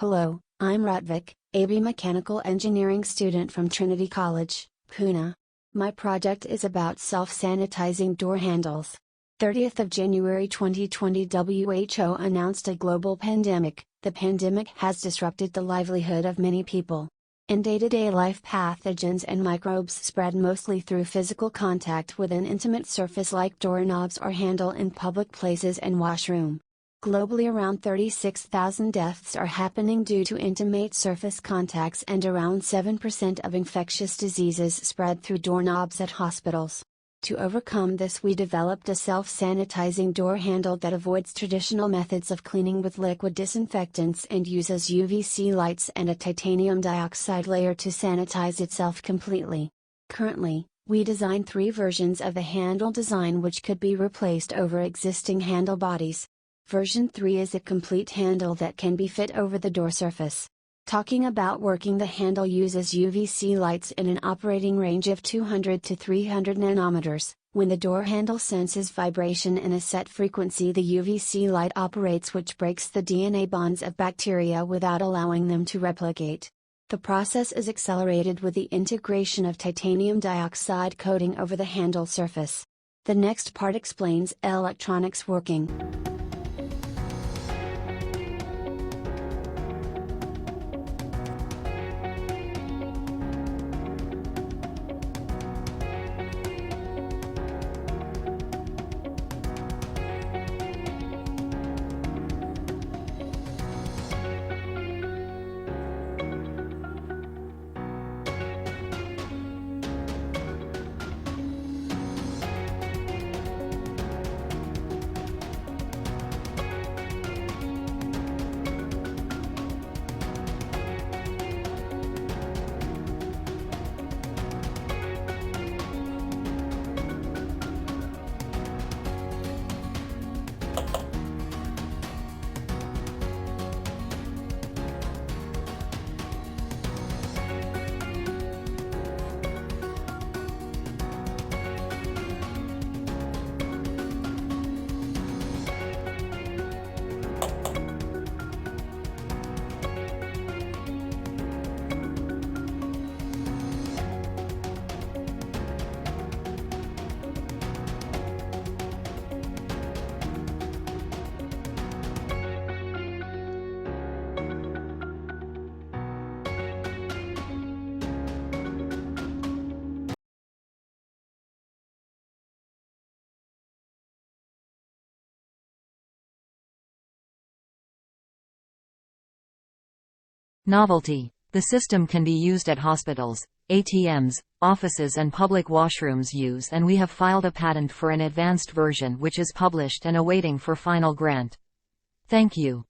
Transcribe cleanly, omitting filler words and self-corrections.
Hello, I'm Rutvik, a mechanical engineering student from Trinity College, Pune. My project is about self-sanitizing door handles. 30th of January 2020, WHO announced a global pandemic. The pandemic has disrupted the livelihood of many people. In day-to-day life, pathogens and microbes spread mostly through physical contact with an intimate surface like doorknobs or handle in public places and washroom. Globally, around 36,000 deaths are happening due to intimate surface contacts, and around 7% of infectious diseases spread through doorknobs at hospitals. To overcome this, we developed a self-sanitizing door handle that avoids traditional methods of cleaning with liquid disinfectants and uses UVC lights and a titanium dioxide layer to sanitize itself completely. Currently, we designed 3 versions of the handle design which could be replaced over existing handle bodies. Version 3 is a complete handle that can be fit over the door surface. Talking about working, the handle uses UVC lights in an operating range of 200 to 300 nanometers. When the door handle senses vibration in a set frequency, the UVC light operates, which breaks the DNA bonds of bacteria without allowing them to replicate. The process is accelerated with the integration of titanium dioxide coating over the handle surface. The next part explains electronics working. Novelty. The system can be used at hospitals, ATMs, offices and public washrooms use, and we have filed a patent for an advanced version which is published and awaiting for final grant. Thank you.